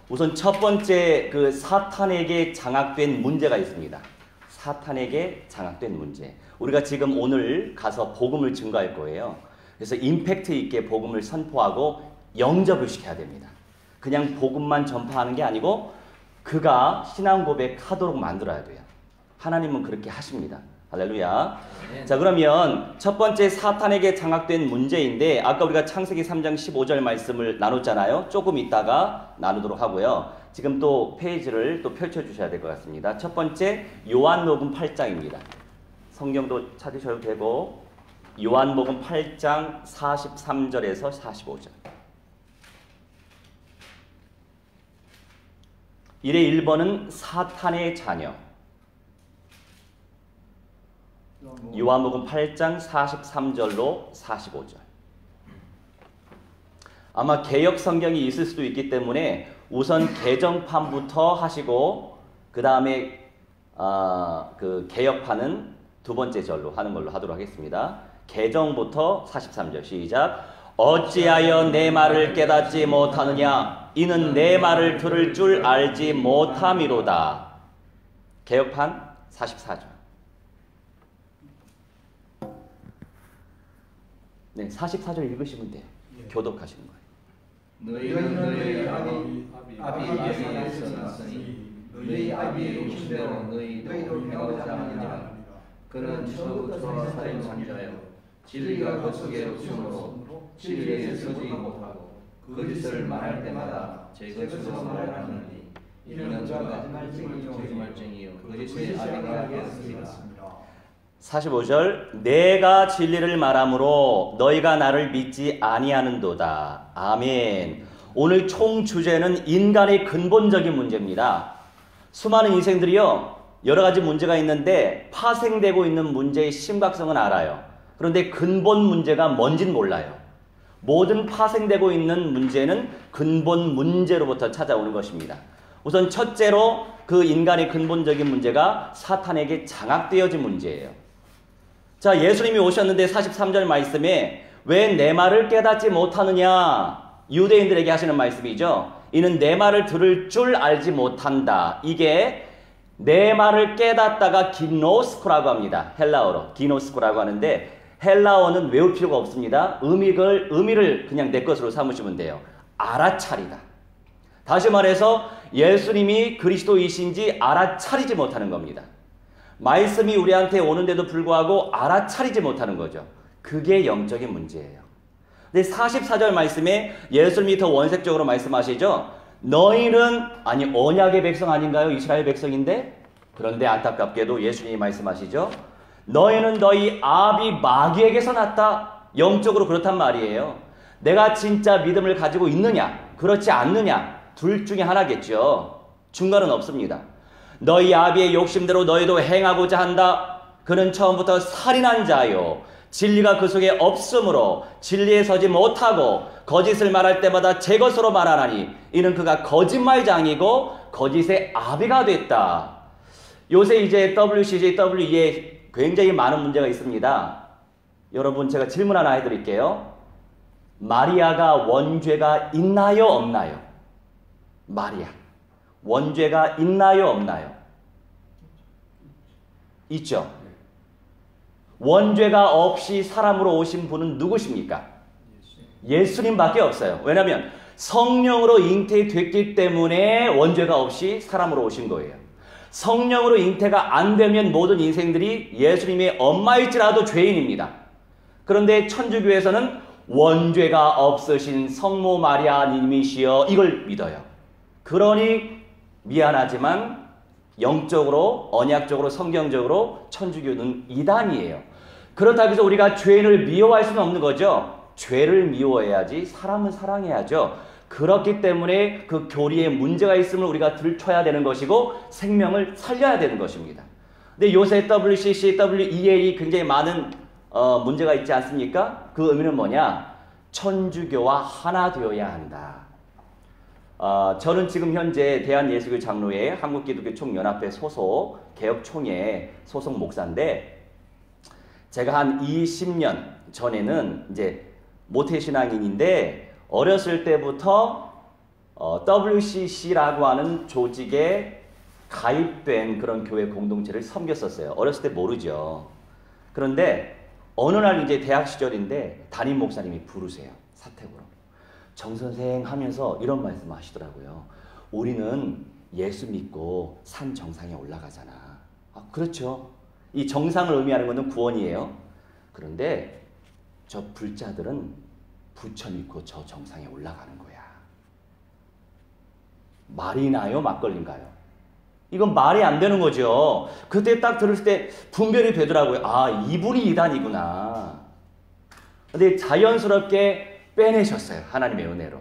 우선 첫 번째 그 사탄에게 장악된 문제가 있습니다. 사탄에게 장악된 문제. 우리가 지금 오늘 가서 복음을 증거할 거예요. 그래서 임팩트 있게 복음을 선포하고 영접을 시켜야 됩니다. 그냥 복음만 전파하는 게 아니고 그가 신앙 고백하도록 만들어야 돼요. 하나님은 그렇게 하십니다. 할렐루야. 자, 그러면 첫 번째 사탄에게 장악된 문제인데 아까 우리가 창세기 3장 15절 말씀을 나눴잖아요. 조금 있다가 나누도록 하고요. 지금 또 페이지를 또 펼쳐주셔야 될 것 같습니다. 첫 번째 요한복음 8장입니다. 성경도 찾으셔도 되고 요한복음 8장 43절에서 45절. 1의 1번은 사탄의 자녀. 요한복음 8장 43절로 45절. 아마 개역 성경이 있을 수도 있기 때문에 우선 개정판부터 하시고 그 다음에 그 개역판은 두 번째 절로 하는 걸로 하도록 하겠습니다. 개정부터 43절 시작. 어찌하여 내 말을 깨닫지 못하느냐? 이는 내 말을 들을 줄 알지 못함이로다. 개역판 44절. 네, 44절 읽으시면 돼요. 교독하시는 거예요. 너희는 너희 아비에게서 났으니 너희 아비의 욕심대로 너희도 행하고자 하느니라. 그는 처부터 살인한 자요 진리가 그 속에 없으므로 진리에 서지 못하고 거짓을 말할 때마다 제 것으로 말하느니 이는 저가 거짓말쟁이요 거짓의 아비가 되었습니다. 45절. 내가 진리를 말함으로 너희가 나를 믿지 아니하는도다. 아멘. 오늘 총 주제는 인간의 근본적인 문제입니다. 수많은 인생들이요 여러 가지 문제가 있는데 파생되고 있는 문제의 심각성은 알아요. 그런데 근본 문제가 뭔진 몰라요. 모든 파생되고 있는 문제는 근본 문제로부터 찾아오는 것입니다. 우선 첫째로 그 인간의 근본적인 문제가 사탄에게 장악되어진 문제예요. 자, 예수님이 오셨는데 43절 말씀에 왜 내 말을 깨닫지 못하느냐? 유대인들에게 하시는 말씀이죠. 이는 내 말을 들을 줄 알지 못한다. 이게 내 말을 깨닫다가 기노스코라고 합니다. 헬라어로 기노스코라고 하는데 헬라어는 외울 필요가 없습니다. 의미를 그냥 내 것으로 삼으시면 돼요. 알아차리다. 다시 말해서 예수님이 그리스도이신지 알아차리지 못하는 겁니다. 말씀이 우리한테 오는데도 불구하고 알아차리지 못하는 거죠. 그게 영적인 문제예요. 근데 44절 말씀에 예수님이 더 원색적으로 말씀하시죠. 너희는 아니 언약의 백성 아닌가요? 이스라엘 백성인데? 그런데 안타깝게도 예수님이 말씀하시죠. 너희는 너희 아비 마귀에게서 났다. 영적으로 그렇단 말이에요. 내가 진짜 믿음을 가지고 있느냐? 그렇지 않느냐? 둘 중에 하나겠죠. 중간은 없습니다. 너희 아비의 욕심대로 너희도 행하고자 한다. 그는 처음부터 살인한 자요. 진리가 그 속에 없으므로 진리에 서지 못하고 거짓을 말할 때마다 제 것으로 말하나니 이는 그가 거짓말장이고 거짓의 아비가 됐다. 요새 이제 WCJ, WE에 굉장히 많은 문제가 있습니다. 여러분 제가 질문 하나 해드릴게요. 마리아가 원죄가 있나요? 없나요? 마리아. 원죄가 있나요? 없나요? 있죠. 원죄가 없이 사람으로 오신 분은 누구십니까? 예수님밖에 없어요. 왜냐하면 성령으로 잉태됐기 때문에 원죄가 없이 사람으로 오신 거예요. 성령으로 잉태가 안 되면 모든 인생들이 예수님의 엄마일지라도 죄인입니다. 그런데 천주교에서는 원죄가 없으신 성모 마리아님이시여 이걸 믿어요. 그러니 미안하지만 영적으로 언약적으로 성경적으로 천주교는 이단이에요. 그렇다고 해서 우리가 죄인을 미워할 수는 없는 거죠. 죄를 미워해야지 사람은 사랑해야죠. 그렇기 때문에 그 교리에 문제가 있음을 우리가 들춰야 되는 것이고 생명을 살려야 되는 것입니다. 근데 요새 WCC, WEA 굉장히 많은 문제가 있지 않습니까? 그 의미는 뭐냐? 천주교와 하나 되어야 한다. 저는 지금 현재 대한예수교 장로회 한국기독교총연합회 소속 개혁총회 소속 목사인데 제가 한 20년 전에는 이제 모태신앙인인데 어렸을 때부터 WCC라고 하는 조직에 가입된 그런 교회 공동체를 섬겼었어요. 어렸을 때 모르죠. 그런데 어느 날 이제 대학 시절인데 담임 목사님이 부르세요. 사택으로. 정 선생 하면서 이런 말씀 하시더라고요. 우리는 예수 믿고 산 정상에 올라가잖아. 아, 그렇죠. 이 정상을 의미하는 것은 구원이에요. 그런데 저 불자들은 부처 믿고 저 정상에 올라가는 거야. 말이 나요? 막걸리인가요? 이건 말이 안 되는 거죠. 그때 딱 들을 때 분별이 되더라고요. 아, 이분이 이단이구나. 근데 자연스럽게 빼내셨어요. 하나님의 은혜로.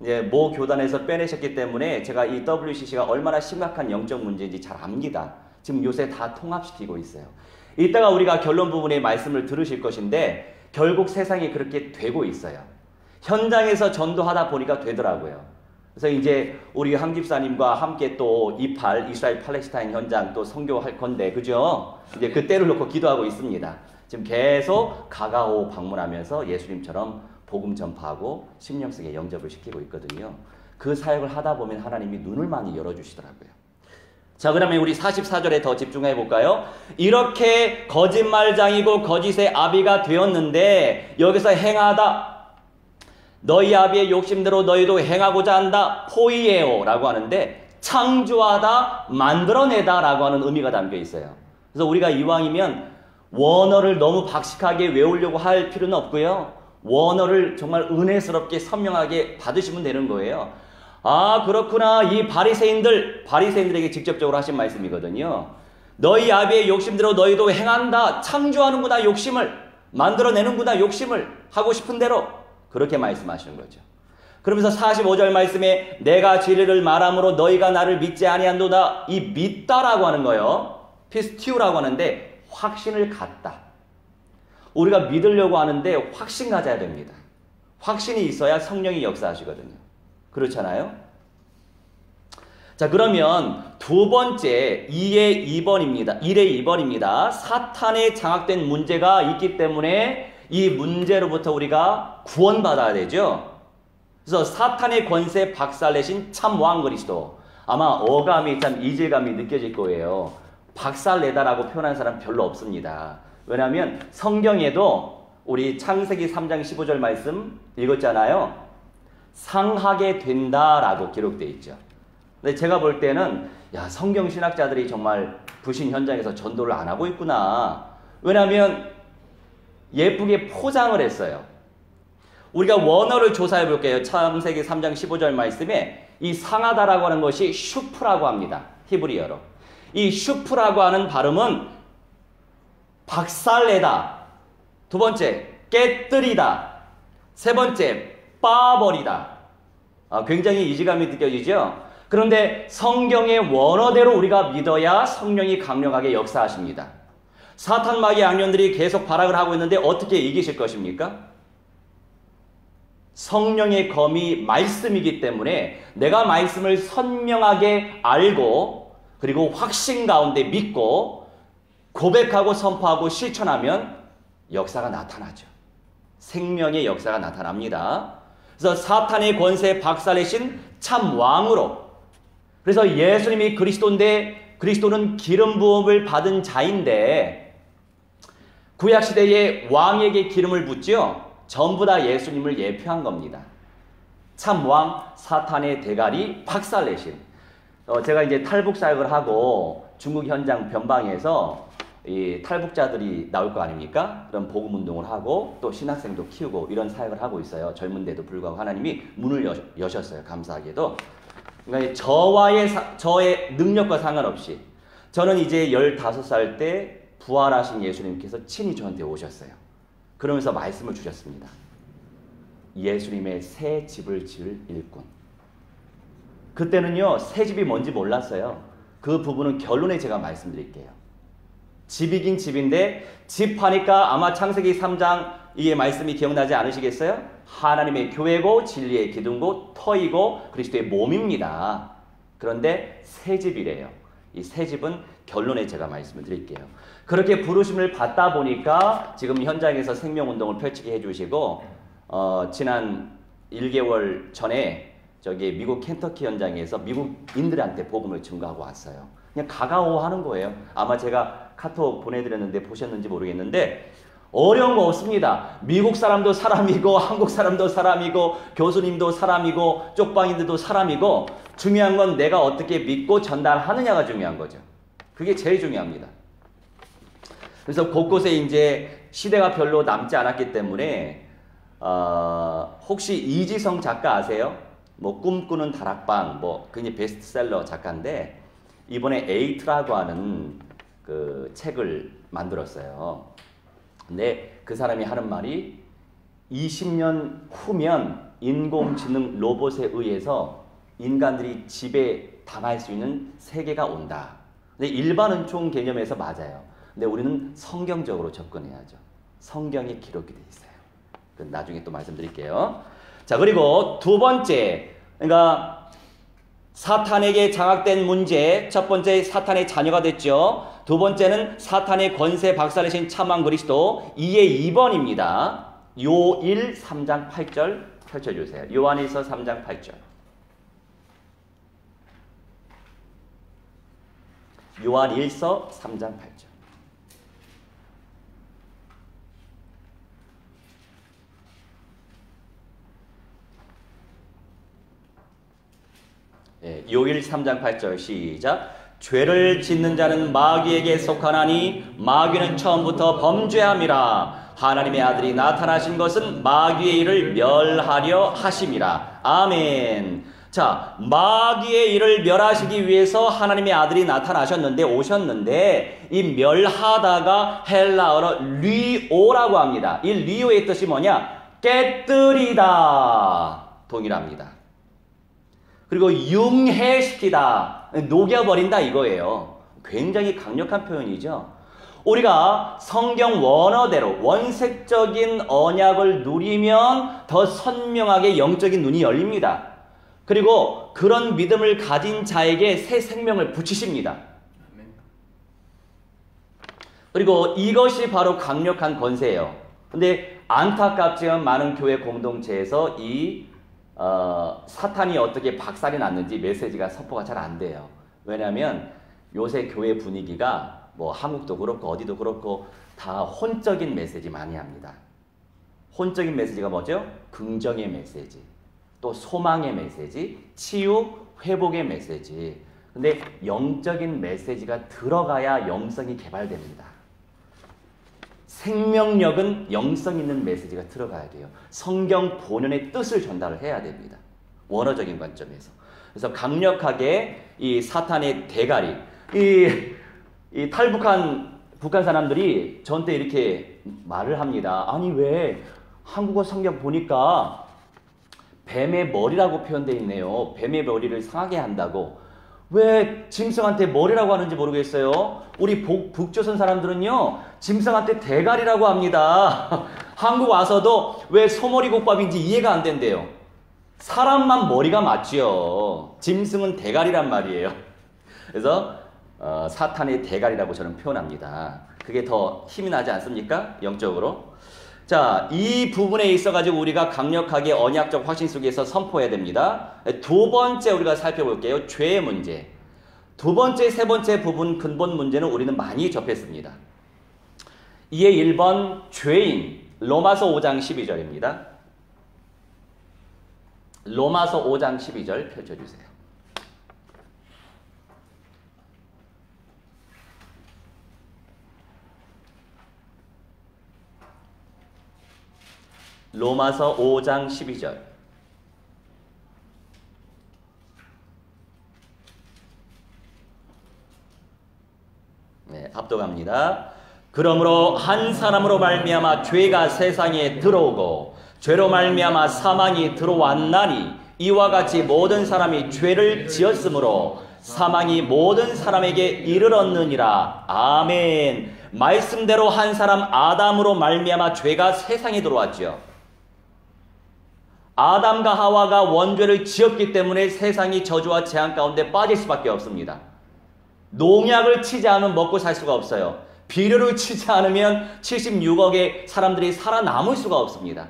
이제 모 교단에서 빼내셨기 때문에 제가 이 WCC가 얼마나 심각한 영적 문제인지 잘 압니다. 지금 요새 다 통합시키고 있어요. 이따가 우리가 결론 부분의 말씀을 들으실 것인데 결국 세상이 그렇게 되고 있어요. 현장에서 전도하다 보니까 되더라고요. 그래서 이제 우리 황 집사님과 함께 또 이스라엘 팔레스타인 현장 또 선교할 건데, 그죠? 이제 그 때를 놓고 기도하고 있습니다. 지금 계속 가가오 방문하면서 예수님처럼 복음 전파하고 심령속에 영접을 시키고 있거든요. 그 사역을 하다 보면 하나님이 눈을 많이 열어주시더라고요. 자, 그러면 우리 44절에 더 집중해 볼까요? 이렇게 거짓말장이고 거짓의 아비가 되었는데 여기서 행하다, 너희 아비의 욕심대로 너희도 행하고자 한다, 포이에오 라고 하는데 창조하다, 만들어내다 라고 하는 의미가 담겨 있어요. 그래서 우리가 이왕이면 원어를 너무 박식하게 외우려고 할 필요는 없고요. 원어를 정말 은혜스럽게 선명하게 받으시면 되는 거예요. 아, 그렇구나. 이 바리새인들에게 직접적으로 하신 말씀이거든요. 너희 아비의 욕심대로 너희도 행한다. 창조하는구나, 욕심을. 만들어내는구나, 욕심을. 하고 싶은 대로. 그렇게 말씀하시는 거죠. 그러면서 45절 말씀에 내가 진리를 말함으로 너희가 나를 믿지 아니한도다. 이 믿다라고 하는 거요. 피스티우라고 하는데 확신을 갖다. 우리가 믿으려고 하는데 확신 가져야 됩니다. 확신이 있어야 성령이 역사하시거든요. 그렇잖아요? 자, 그러면 두 번째 1의 2번입니다. 사탄에 장악된 문제가 있기 때문에 이 문제로부터 우리가 구원받아야 되죠. 그래서 사탄의 권세 박살내신 참 왕 그리스도. 아마 어감이 참 이질감이 느껴질 거예요. 박살내다라고 표현한 사람 별로 없습니다. 왜냐하면 성경에도 우리 창세기 3장 15절 말씀 읽었잖아요. 상하게 된다라고 기록되어 있죠. 근데 제가 볼 때는 성경 신학자들이 정말 부신 현장에서 전도를 안 하고 있구나. 왜냐하면 예쁘게 포장을 했어요. 우리가 원어를 조사해 볼게요. 창세기 3장 15절 말씀에 이 상하다라고 하는 것이 슈프라고 합니다. 히브리어로. 이 슈프라고 하는 발음은 박살내다, 두 번째 깨뜨리다, 세 번째 빠버리다. 굉장히 이질감이 느껴지죠? 그런데 성경의 원어대로 우리가 믿어야 성령이 강력하게 역사하십니다. 사탄 마귀 악령들이 계속 발악을 하고 있는데 어떻게 이기실 것입니까? 성령의 검이 말씀이기 때문에 내가 말씀을 선명하게 알고 그리고 확신 가운데 믿고 고백하고 선포하고 실천하면 역사가 나타나죠. 생명의 역사가 나타납니다. 그래서 사탄의 권세 박살내신 참 왕으로, 그래서 예수님이 그리스도인데 그리스도는 기름 부음을 받은 자인데 구약시대에 왕에게 기름을 붓죠. 전부 다 예수님을 예표한 겁니다. 참 왕, 사탄의 대가리 박살내신. 제가 이제 탈북 사역을 하고 중국 현장 변방에서 이 탈북자들이 나올 거 아닙니까? 그런 복음 운동을 하고 또 신학생도 키우고 이런 사역을 하고 있어요. 젊은데도 불구하고 하나님이 문을 여셨어요. 감사하게도. 그러니까 저의 능력과 상관없이 저는 이제 15살 때 부활하신 예수님께서 친히 저한테 오셨어요. 그러면서 말씀을 주셨습니다. 예수님의 새 집을 지을 일꾼. 그때는요, 새 집이 뭔지 몰랐어요. 그 부분은 결론에 제가 말씀드릴게요. 집이긴 집인데 집 하니까 아마 창세기 3장 이게 말씀이 기억나지 않으시겠어요? 하나님의 교회고 진리의 기둥고 터이고 그리스도의 몸입니다. 그런데 새 집이래요. 이 새 집은 결론에 제가 말씀을 드릴게요. 그렇게 부르심을 받다 보니까 지금 현장에서 생명운동을 펼치게 해주시고 지난 1개월 전에 저기 미국 켄터키 현장에서 미국인들한테 복음을 증거하고 왔어요. 그냥 가가오하는 거예요. 아마 제가 카톡 보내드렸는데 보셨는지 모르겠는데 어려운 거 없습니다. 미국 사람도 사람이고 한국 사람도 사람이고 교수님도 사람이고 쪽방인들도 사람이고 중요한 건 내가 어떻게 믿고 전달하느냐가 중요한 거죠. 그게 제일 중요합니다. 그래서 곳곳에 이제 시대가 별로 남지 않았기 때문에 혹시 이지성 작가 아세요? 뭐 꿈꾸는 다락방 뭐 굉장히 베스트셀러 작가인데 이번에 에이트라고 하는 그 책을 만들었어요. 근데 그 사람이 하는 말이 20년 후면 인공지능 로봇에 의해서 인간들이 지배 당할 수 있는 세계가 온다. 근데 일반 은총 개념에서 맞아요. 근데 우리는 성경적으로 접근해야죠. 성경에 기록이 돼 있어요. 나중에 또 말씀드릴게요. 자, 그리고 두 번째, 그러니까 사탄에게 장악된 문제, 첫 번째 사탄의 자녀가 됐죠. 두 번째는 사탄의 권세 박살내신 참왕 그리스도 2의 2번입니다. 요일 3장 8절 펼쳐주세요. 요한일서 3장 8절. 요한일서 3장 8절. 요일 3장 8절 시작. 죄를 짓는 자는 마귀에게 속하나니 마귀는 처음부터 범죄함이라. 하나님의 아들이 나타나신 것은 마귀의 일을 멸하려 하심이라. 아멘. 자, 마귀의 일을 멸하시기 위해서 하나님의 아들이 나타나셨는데 오셨는데 이 멸하다가 헬라어로 리오라고 합니다. 이 리오의 뜻이 뭐냐? 깨뜨리다. 동일합니다. 그리고 융해시키다, 녹여버린다 이거예요. 굉장히 강력한 표현이죠. 우리가 성경 원어대로 원색적인 언약을 누리면 더 선명하게 영적인 눈이 열립니다. 그리고 그런 믿음을 가진 자에게 새 생명을 붙이십니다. 그리고 이것이 바로 강력한 권세예요. 근데 안타깝지만 많은 교회 공동체에서 이 사탄이 어떻게 박살이 났는지 메시지가 선포가 잘 안 돼요. 왜냐하면 요새 교회 분위기가 뭐 한국도 그렇고 어디도 그렇고 다 혼적인 메시지 많이 합니다. 혼적인 메시지가 뭐죠? 긍정의 메시지, 또 소망의 메시지, 치유, 회복의 메시지. 근데 영적인 메시지가 들어가야 영성이 개발됩니다. 생명력은 영성 있는 메시지가 들어가야 돼요. 성경 본연의 뜻을 전달을 해야 됩니다. 원어적인 관점에서. 그래서 강력하게 이 사탄의 대가리, 이 탈북한 북한 사람들이 저한테 이렇게 말을 합니다. 아니 왜 한국어 성경 보니까 뱀의 머리라고 표현되어 있네요. 뱀의 머리를 상하게 한다고. 왜 짐승한테 머리라고 하는지 모르겠어요. 우리 북조선 사람들은요 짐승한테 대가리라고 합니다. 한국 와서도 왜 소머리국밥인지 이해가 안 된대요. 사람만 머리가 맞지요. 짐승은 대가리란 말이에요. 그래서 사탄의 대가리라고 저는 표현합니다. 그게 더 힘이 나지 않습니까? 영적으로. 자, 이 부분에 있어가지고 우리가 강력하게 언약적 확신 속에서 선포해야 됩니다. 두 번째 우리가 살펴볼게요. 죄의 문제. 두 번째, 세 번째 부분 근본 문제는 우리는 많이 접했습니다. 이에 1번 죄인, 로마서 5장 12절입니다. 로마서 5장 12절 펼쳐주세요. 로마서 5장 12절. 네, 압도갑니다. 그러므로 한 사람으로 말미암아 죄가 세상에 들어오고 죄로 말미암아 사망이 들어왔나니 이와 같이 모든 사람이 죄를 지었으므로 사망이 모든 사람에게 이르렀느니라. 아멘. 말씀대로 한 사람 아담으로 말미암아 죄가 세상에 들어왔죠. 아담과 하와가 원죄를 지었기 때문에 세상이 저주와 재앙 가운데 빠질 수밖에 없습니다. 농약을 치지 않으면 먹고 살 수가 없어요. 비료를 치지 않으면 76억의 사람들이 살아남을 수가 없습니다.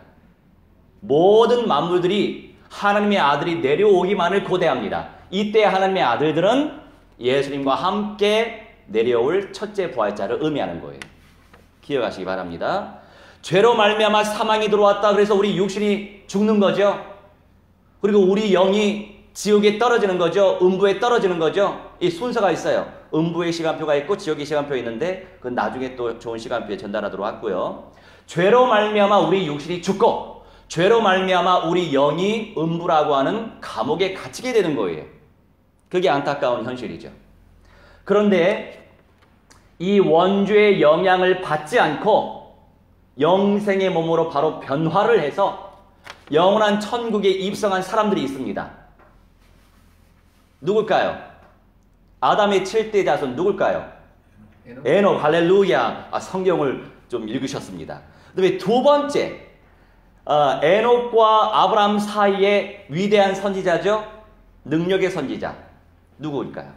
모든 만물들이 하나님의 아들이 내려오기만을 고대합니다. 이때 하나님의 아들들은 예수님과 함께 내려올 첫째 부활자를 의미하는 거예요. 기억하시기 바랍니다. 죄로 말미암아 사망이 들어왔다. 그래서 우리 육신이 죽는 거죠. 그리고 우리 영이 지옥에 떨어지는 거죠. 음부에 떨어지는 거죠. 이 순서가 있어요. 음부의 시간표가 있고 지옥의 시간표가 있는데 그건 나중에 또 좋은 시간표에 전달하도록 하고요. 죄로 말미암아 우리 육신이 죽고 죄로 말미암아 우리 영이 음부라고 하는 감옥에 갇히게 되는 거예요. 그게 안타까운 현실이죠. 그런데 이 원죄의 영향을 받지 않고 영생의 몸으로 바로 변화를 해서 영원한 천국에 입성한 사람들이 있습니다. 누굴까요? 아담의 7대 자손 누굴까요? 에녹. 할렐루야. 성경을 좀 읽으셨습니다. 그 다음에 두 번째, 에녹과 아브라함 사이에 위대한 선지자죠. 능력의 선지자 누구일까요?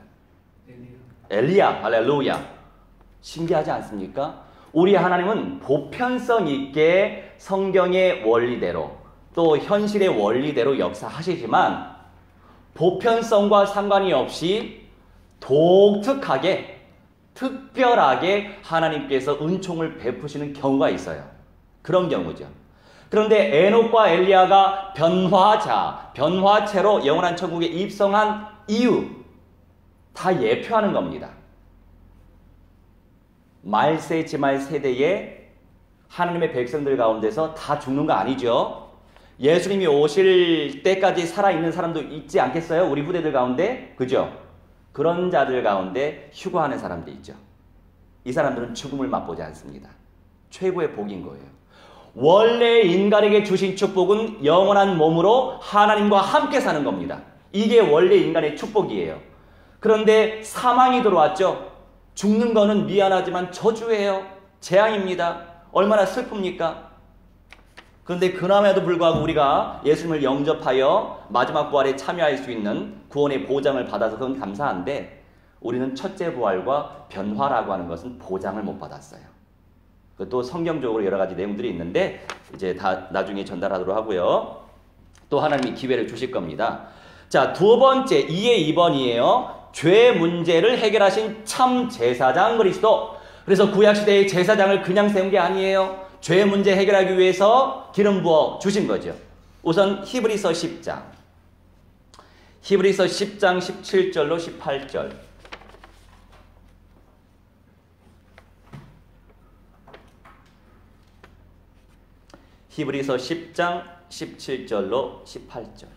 엘리야. 할렐루야. 신기하지 않습니까? 우리 하나님은 보편성 있게 성경의 원리대로 또 현실의 원리대로 역사하시지만 보편성과 상관이 없이 독특하게 특별하게 하나님께서 은총을 베푸시는 경우가 있어요. 그런 경우죠. 그런데 에녹과 엘리야가 변화체로 영원한 천국에 입성한 이유 다 예표하는 겁니다. 말세지말 세대에 하나님의 백성들 가운데서 다 죽는 거 아니죠. 예수님이 오실 때까지 살아있는 사람도 있지 않겠어요? 우리 후대들 가운데. 그죠? 그런 자들 가운데 휴거하는 사람도 있죠. 이 사람들은 죽음을 맛보지 않습니다. 최고의 복인 거예요. 원래 인간에게 주신 축복은 영원한 몸으로 하나님과 함께 사는 겁니다. 이게 원래 인간의 축복이에요. 그런데 사망이 들어왔죠. 죽는 거는 미안하지만 저주예요. 재앙입니다. 얼마나 슬픕니까? 그런데 그럼에도 불구하고 우리가 예수님을 영접하여 마지막 부활에 참여할 수 있는 구원의 보장을 받아서 그건 감사한데 우리는 첫째 부활과 변화라고 하는 것은 보장을 못 받았어요. 또 성경적으로 여러 가지 내용들이 있는데 이제 다 나중에 전달하도록 하고요. 또 하나님이 기회를 주실 겁니다. 자, 두 번째 2의 2번이에요. 죄 문제를 해결하신 참 제사장 그리스도. 그래서 구약시대의 제사장을 그냥 세운 게 아니에요. 죄 문제 해결하기 위해서 기름 부어 주신 거죠. 우선 히브리서 10장 17절로 18절. 히브리서 10장 17절로 18절.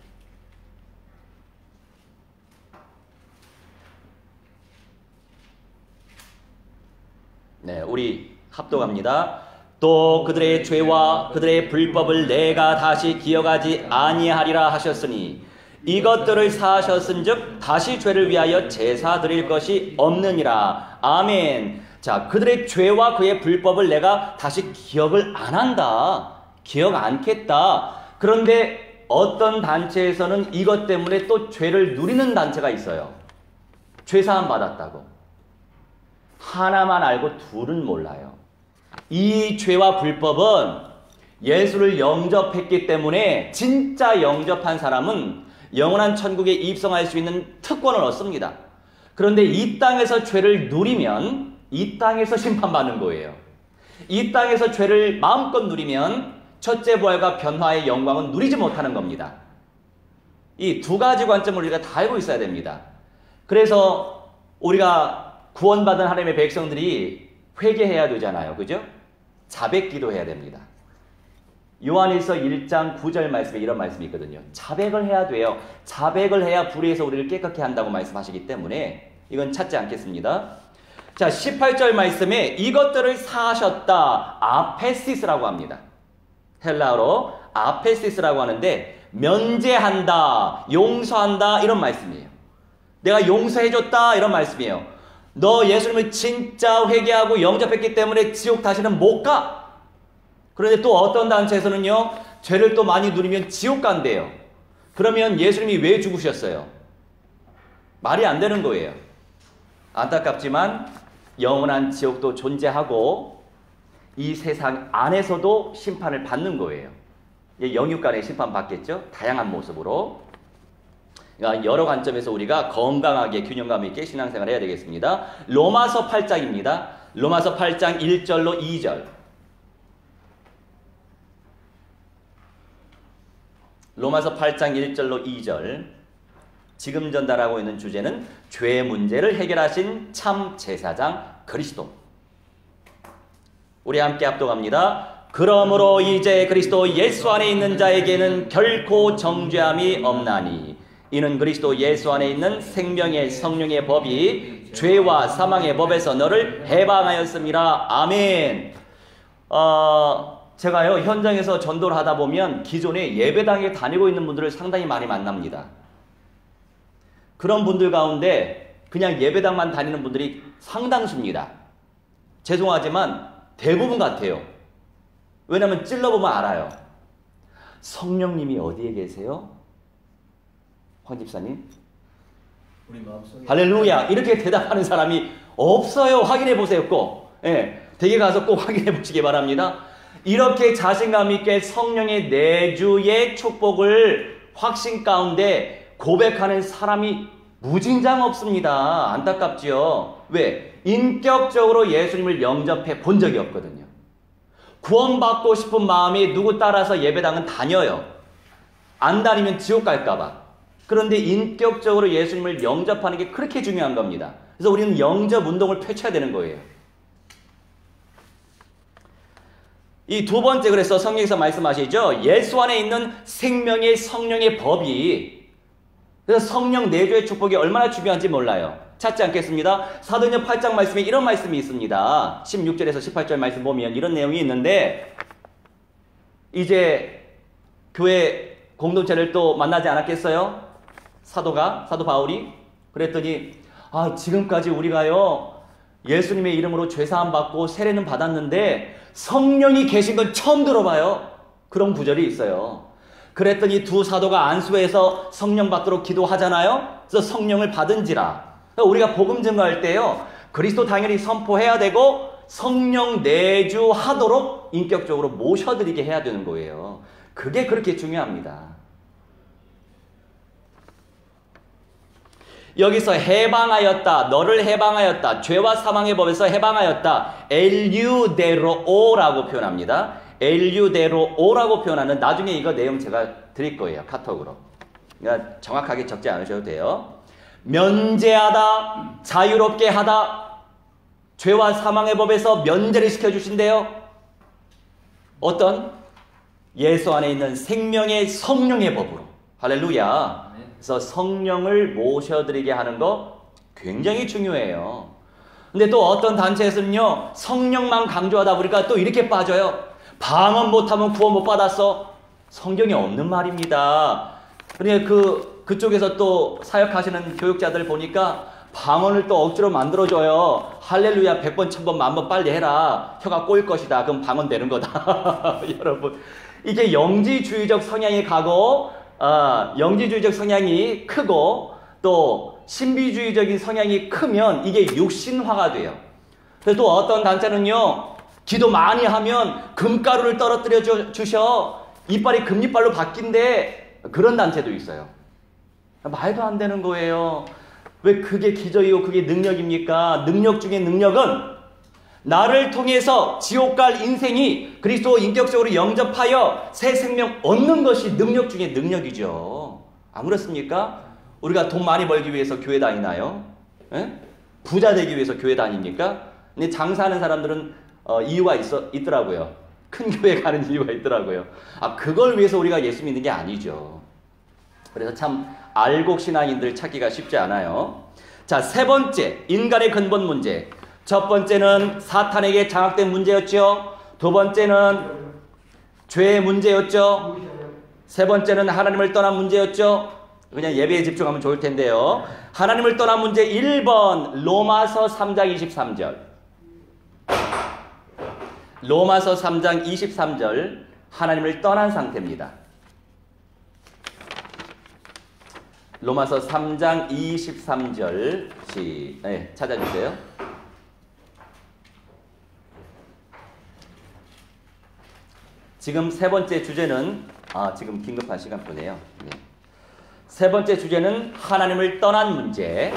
네, 우리 합독합니다. 또 그들의 죄와 그들의 불법을 내가 다시 기억하지 아니하리라 하셨으니 이것들을 사하셨은즉 다시 죄를 위하여 제사 드릴 것이 없느니라. 아멘. 자, 그들의 죄와 그의 불법을 내가 다시 기억을 안 한다. 기억 않겠다. 그런데 어떤 단체에서는 이것 때문에 또 죄를 누리는 단체가 있어요. 죄사함 받았다고. 하나만 알고 둘은 몰라요. 이 죄와 불법은 예수를 영접했기 때문에 진짜 영접한 사람은 영원한 천국에 입성할 수 있는 특권을 얻습니다. 그런데 이 땅에서 죄를 누리면 이 땅에서 심판받는 거예요. 이 땅에서 죄를 마음껏 누리면 첫째 부활과 변화의 영광은 누리지 못하는 겁니다. 이 두 가지 관점을 우리가 다 알고 있어야 됩니다. 그래서 우리가 구원받은 하나님의 백성들이 회개해야 되잖아요. 그죠? 자백 기도해야 됩니다. 요한일서 1장 9절 말씀에 이런 말씀이 있거든요. 자백을 해야 돼요. 자백을 해야 불의에서 우리를 깨끗게 한다고 말씀하시기 때문에 이건 찾지 않겠습니다. 자, 18절 말씀에 이것들을 사하셨다. 아페시스라고 합니다. 헬라어로 아페시스라고 하는데 면제한다, 용서한다 이런 말씀이에요. 내가 용서해줬다 이런 말씀이에요. 너 예수님을 진짜 회개하고 영접했기 때문에 지옥 다시는 못 가. 그런데 또 어떤 단체에서는요, 죄를 또 많이 누리면 지옥 간대요. 그러면 예수님이 왜 죽으셨어요? 말이 안 되는 거예요. 안타깝지만 영원한 지옥도 존재하고 이 세상 안에서도 심판을 받는 거예요. 영육간의 심판받겠죠. 다양한 모습으로. 그러니까 여러 관점에서 우리가 건강하게 균형감 있게 신앙생활을 해야 되겠습니다. 로마서 8장입니다. 로마서 8장 1절로 2절. 로마서 8장 1절로 2절. 지금 전달하고 있는 주제는 죄의 문제를 해결하신 참 제사장 그리스도. 우리 함께 합독합니다. 그러므로 이제 그리스도 예수 안에 있는 자에게는 결코 정죄함이 없나니 이는 그리스도 예수 안에 있는 생명의 성령의 법이 죄와 사망의 법에서 너를 해방하였습니다. 아멘. 제가요 현장에서 전도를 하다 보면 기존에 예배당에 다니고 있는 분들을 상당히 많이 만납니다. 그런 분들 가운데 그냥 예배당만 다니는 분들이 상당수입니다. 죄송하지만 대부분 같아요. 왜냐하면 찔러보면 알아요. 성령님이 어디에 계세요? 황 집사님? 우리 마음속에 할렐루야 이렇게 대답하는 사람이 없어요. 확인해 보세요. 꼭. 예, 댁에 가서 꼭 확인해 보시기 바랍니다. 이렇게 자신감 있게 성령의 내주의 축복을 확신 가운데 고백하는 사람이 무진장 없습니다. 안타깝지요. 왜? 인격적으로 예수님을 영접해 본 적이 없거든요. 구원받고 싶은 마음이 누구 따라서 예배당은 다녀요. 안 다니면 지옥 갈까봐. 그런데 인격적으로 예수님을 영접하는 게 그렇게 중요한 겁니다. 그래서 우리는 영접 운동을 펼쳐야 되는 거예요. 이 두 번째, 그래서 성경에서 말씀하시죠. 예수 안에 있는 생명의 성령의 법이, 그래서 성령 내주의 축복이 얼마나 중요한지 몰라요. 찾지 않겠습니다. 사도행전 8장 말씀에 이런 말씀이 있습니다. 16절에서 18절 말씀 보면 이런 내용이 있는데, 이제 교회 공동체를 또 만나지 않았겠어요? 사도 바울이 그랬더니 지금까지 우리가요 예수님의 이름으로 죄사함 받고 세례는 받았는데 성령이 계신 건 처음 들어봐요. 그런 구절이 있어요. 그랬더니 두 사도가 안수해서 성령 받도록 기도하잖아요. 그래서 성령을 받은지라. 우리가 복음 증거할 때요 그리스도 당연히 선포해야 되고 성령 내주하도록 인격적으로 모셔드리게 해야 되는 거예요. 그게 그렇게 중요합니다. 여기서 해방하였다, 너를 해방하였다, 죄와 사망의 법에서 해방하였다, 엘유데로오라고 표현합니다. 엘유데로오라고 표현하는, 나중에 이거 내용 제가 드릴 거예요. 카톡으로. 그러니까 정확하게 적지 않으셔도 돼요. 면제하다, 자유롭게 하다, 죄와 사망의 법에서 면제를 시켜주신대요. 어떤? 예수 안에 있는 생명의 성령의 법으로. 할렐루야. 그래서 성령을 모셔드리게 하는 거 굉장히 중요해요. 근데 또 어떤 단체에서는요 성령만 강조하다 보니까 또 이렇게 빠져요. 방언 못하면 구원 못 받았어. 성경에 없는 말입니다. 그러니까 그쪽에서 또 사역하시는 교육자들 보니까 방언을 또 억지로 만들어줘요. 할렐루야 100번 1000번 만번 빨리 해라. 혀가 꼬일 것이다. 그럼 방언 되는 거다. 여러분 이게 영지주의적 성향이 가고 영지주의적 성향이 크고 또 신비주의적인 성향이 크면 이게 육신화가 돼요. 그래서 또 어떤 단체는요 기도 많이 하면 금가루를 떨어뜨려 주셔. 이빨이 금이빨로 바뀐대. 그런 단체도 있어요. 말도 안 되는 거예요. 왜 그게 기적이고 그게 능력입니까? 능력 중에 능력은 나를 통해서 지옥 갈 인생이 그리스도 인격적으로 영접하여 새 생명 얻는 것이 능력 중에 능력이죠. 안 그렇습니까? 우리가 돈 많이 벌기 위해서 교회 다니나요? 에? 부자 되기 위해서 교회 다닙니까? 근데 장사하는 사람들은 이유가 있더라고요. 큰 교회 가는 이유가 있더라고요. 그걸 위해서 우리가 예수 믿는 게 아니죠. 그래서 참 알곡 신앙인들 찾기가 쉽지 않아요. 자, 세 번째, 인간의 근본 문제. 첫 번째는 사탄에게 장악된 문제였죠. 두 번째는 죄의 문제였죠. 세 번째는 하나님을 떠난 문제였죠. 그냥 예배에 집중하면 좋을 텐데요. 하나님을 떠난 문제 1번 로마서 3장 23절. 로마서 3장 23절 하나님을 떠난 상태입니다. 로마서 3장 23절 찾아주세요. 지금 세 번째 주제는 지금 긴급한 시간표네요. 네. 세 번째 주제는 하나님을 떠난 문제.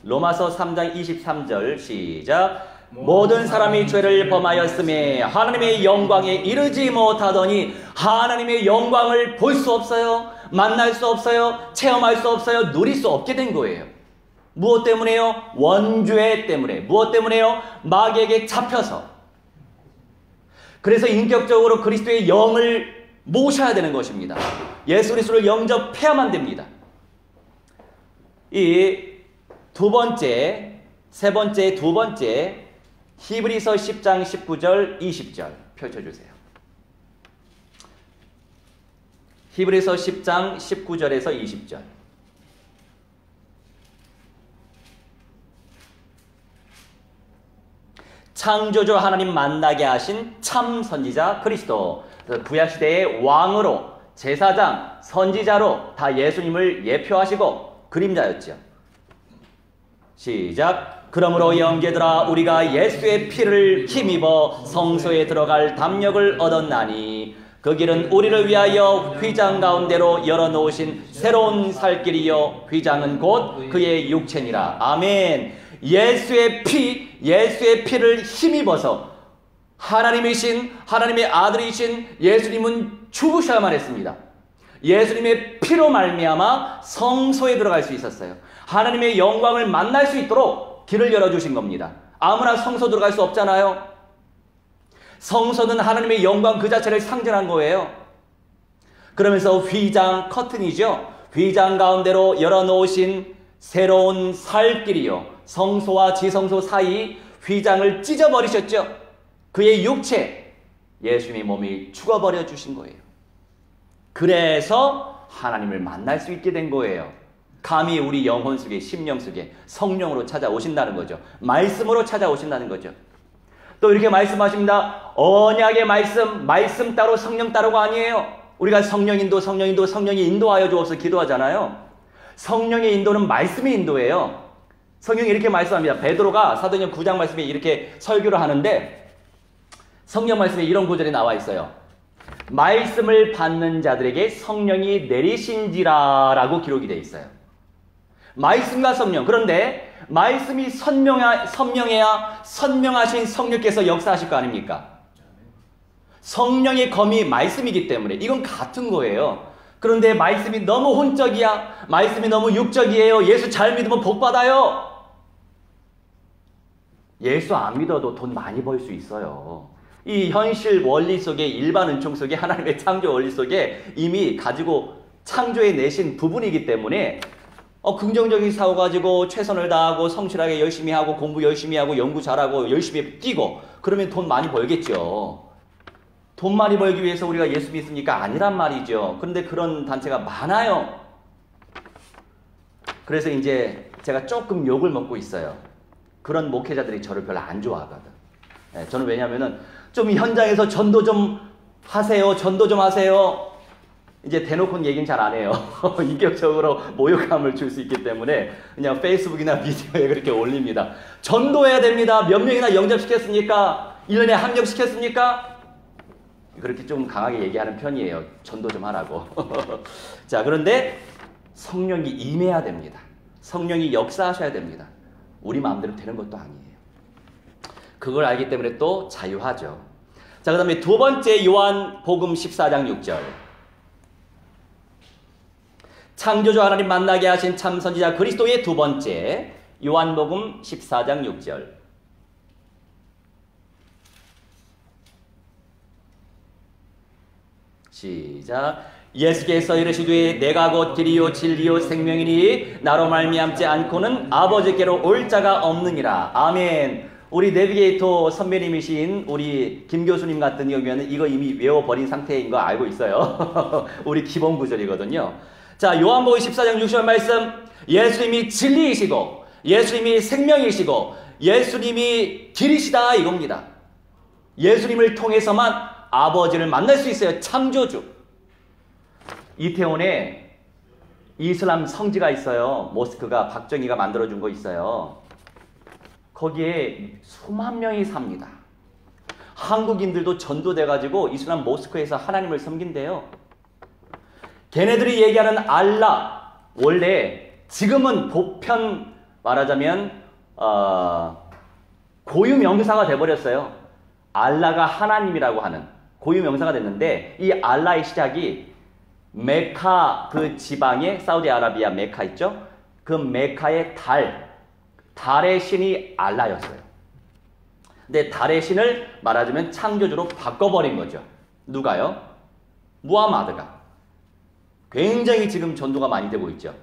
로마서 3장 23절 시작. 모든 사람이 죄를 범하였음에 하나님의 영광에 이르지 못하더니 하나님의 영광을 볼 수 없어요. 만날 수 없어요. 체험할 수 없어요. 누릴 수 없게 된 거예요. 무엇 때문에요? 원죄 때문에. 무엇 때문에요? 마귀에게 잡혀서. 그래서 인격적으로 그리스도의 영을 모셔야 되는 것입니다. 예수 그리스도를 영접해야만 됩니다. 이 두 번째, 세 번째, 두 번째 히브리서 10장 19절 20절 펼쳐주세요. 히브리서 10장 19절에서 20절. 창조주 하나님 만나게 하신 참 선지자 그리스도, 구약시대의 왕으로, 제사장, 선지자로 다 예수님을 예표하시고 그림자였죠. 시작. 그러므로 형제들아 우리가 예수의 피를 힘입어 성소에 들어갈 담력을 얻었나니 그 길은 우리를 위하여 휘장 가운데로 열어놓으신 새로운 살 길이요 휘장은 곧 그의 육체니라. 아멘. 예수의 피를 힘입어서 하나님이신, 하나님의 아들이신 예수님은 죽으셔야만 했습니다. 예수님의 피로 말미암아 성소에 들어갈 수 있었어요. 하나님의 영광을 만날 수 있도록 길을 열어주신 겁니다. 아무나 성소 들어갈 수 없잖아요. 성소는 하나님의 영광 그 자체를 상징한 거예요. 그러면서 휘장, 커튼이죠. 휘장 가운데로 열어놓으신 새로운 살 길이요. 성소와 지성소 사이 휘장을 찢어버리셨죠. 그의 육체, 예수님의 몸이 죽어버려 주신 거예요. 그래서 하나님을 만날 수 있게 된 거예요. 감히 우리 영혼 속에, 심령 속에 성령으로 찾아오신다는 거죠. 말씀으로 찾아오신다는 거죠. 또 이렇게 말씀하십니다. 언약의 말씀 따로 성령 따로가 아니에요. 우리가 성령이 인도하여 주옵소서 기도하잖아요. 성령의 인도는 말씀의 인도예요. 성경이 이렇게 말씀합니다. 베드로가 사도행전 9장 말씀에 이렇게 설교를 하는데 성경 말씀에 이런 구절이 나와 있어요. 말씀을 받는 자들에게 성령이 내리신지라 라고 기록이 되어 있어요. 말씀과 성령. 그런데 말씀이 선명해야 선명하신 성령께서 역사하실 거 아닙니까? 성령의 검이 말씀이기 때문에 이건 같은 거예요. 그런데 말씀이 너무 혼적이야. 말씀이 너무 육적이에요. 예수 잘 믿으면 복 받아요. 예수 안 믿어도 돈 많이 벌 수 있어요. 이 현실 원리 속에, 일반 은총 속에, 하나님의 창조 원리 속에 이미 가지고 창조해 내신 부분이기 때문에 긍정적인 사고 가지고 최선을 다하고 성실하게 열심히 하고 공부 열심히 하고 연구 잘하고 열심히 뛰고 그러면 돈 많이 벌겠죠. 돈 많이 벌기 위해서 우리가 예수 믿습니까? 아니란 말이죠. 그런데 그런 단체가 많아요. 그래서 이제 제가 조금 욕을 먹고 있어요. 그런 목회자들이 저를 별로 안 좋아하거든. 저는 왜냐면은 좀 현장에서 전도 좀 하세요. 이제 대놓고는 얘기는 잘 안 해요. 인격적으로 모욕감을 줄 수 있기 때문에 그냥 페이스북이나 미디어에 그렇게 올립니다. 전도해야 됩니다. 몇 명이나 영접시켰습니까? 1년에 한 명 시켰습니까? 그렇게 좀 강하게 얘기하는 편이에요. 전도 좀 하라고. 자, 그런데 성령이 임해야 됩니다. 성령이 역사하셔야 됩니다. 우리 마음대로 되는 것도 아니에요. 그걸 알기 때문에 또 자유하죠. 자, 그 다음에 두 번째 요한복음 14장 6절. 창조주 하나님 만나게 하신 참 선지자 그리스도의 두 번째 요한복음 14장 6절. 시작. 예수께서 이르시되 내가 곧 길이요 진리요 생명이니 나로 말미암지 않고는 아버지께로 올 자가 없느니라. 아멘. 우리 내비게이터 선배님이신 우리 김 교수님 같은 경우에는 이거 이미 외워버린 상태인 거 알고 있어요. 우리 기본 구절이거든요. 자, 요한복음 14장 60절 말씀. 예수님이 진리이시고 예수님이 생명이시고 예수님이 길이시다 이겁니다. 예수님을 통해서만 아버지를 만날 수 있어요. 창조주. 이태원에 이슬람 성지가 있어요. 모스크가 박정희가 만들어준 거 있어요. 거기에 수만 명이 삽니다. 한국인들도 전도돼가지고 이슬람 모스크에서 하나님을 섬긴대요. 걔네들이 얘기하는 알라, 원래 지금은 보편 말하자면 고유명사가 돼버렸어요. 알라가 하나님이라고 하는 고유명사가 됐는데, 이 알라의 시작이 메카, 그 지방에 사우디아라비아 메카 있죠? 그 메카의 달의 신이 알라였어요. 근데 달의 신을 말하자면 창조주로 바꿔버린 거죠. 누가요? 무하마드가. 굉장히 지금 전도가 많이 되고 있죠.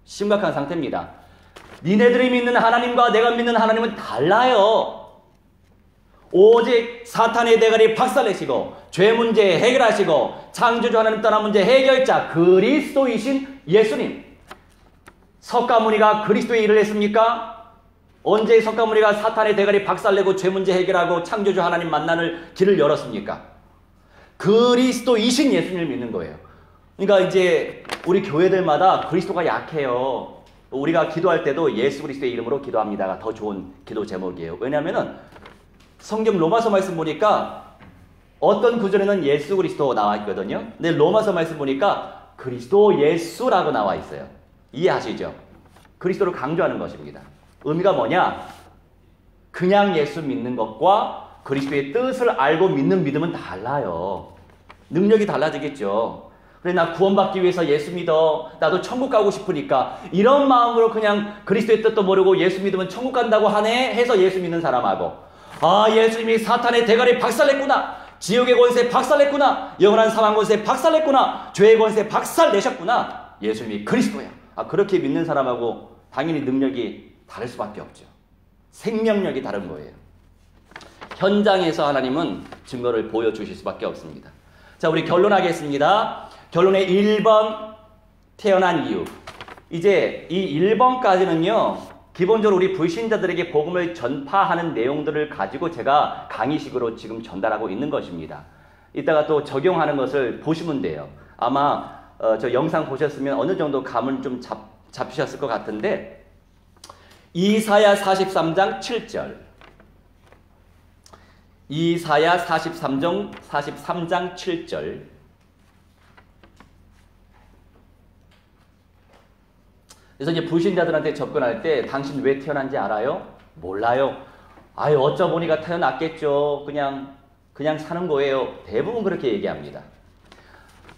심각한 상태입니다. 니네들이 믿는 하나님과 내가 믿는 하나님은 달라요. 오직 사탄의 대가리 박살내시고 죄 문제 해결하시고 창조주 하나님 떠난 문제 해결자 그리스도이신 예수님. 석가모니가 그리스도의 일을 했습니까? 언제 석가모니가 사탄의 대가리 박살내고 죄 문제 해결하고 창조주 하나님 만나는 길을 열었습니까? 그리스도이신 예수님을 믿는 거예요. 그러니까 이제 우리 교회들마다 그리스도가 약해요. 우리가 기도할 때도 예수 그리스도의 이름으로 기도합니다가 더 좋은 기도 제목이에요. 왜냐하면은 성경 로마서 말씀 보니까 어떤 구절에는 예수 그리스도 나와 있거든요. 근데 로마서 말씀 보니까 그리스도 예수라고 나와 있어요. 이해하시죠? 그리스도를 강조하는 것입니다. 의미가 뭐냐? 그냥 예수 믿는 것과 그리스도의 뜻을 알고 믿는 믿음은 달라요. 능력이 달라지겠죠. 그래, 나 구원받기 위해서 예수 믿어. 나도 천국 가고 싶으니까. 이런 마음으로 그냥 그리스도의 뜻도 모르고 예수 믿으면 천국 간다고 하네 해서 예수 믿는 사람하고, 아, 예수님이 사탄의 대가리 박살냈구나. 지옥의 권세 박살냈구나. 영원한 사망 권세 박살냈구나. 죄의 권세 박살내셨구나. 예수님이 그리스도야. 아, 그렇게 믿는 사람하고 당연히 능력이 다를 수밖에 없죠. 생명력이 다른 거예요. 현장에서 하나님은 증거를 보여주실 수밖에 없습니다. 자, 우리 결론하겠습니다. 결론의 1번 태어난 이유. 이제 이 1번까지는요. 기본적으로 우리 불신자들에게 복음을 전파하는 내용들을 가지고 제가 강의식으로 지금 전달하고 있는 것입니다. 이따가 또 적용하는 것을 보시면 돼요. 아마 저 영상 보셨으면 어느 정도 감은 좀 잡히셨을 것 같은데, 이사야 43장 7절, 이사야 43장 7절. 그래서 이제 불신자들한테 접근할 때 당신 왜 태어난지 알아요? 몰라요. 아유, 어쩌보니까 태어났겠죠. 그냥 사는 거예요. 대부분 그렇게 얘기합니다.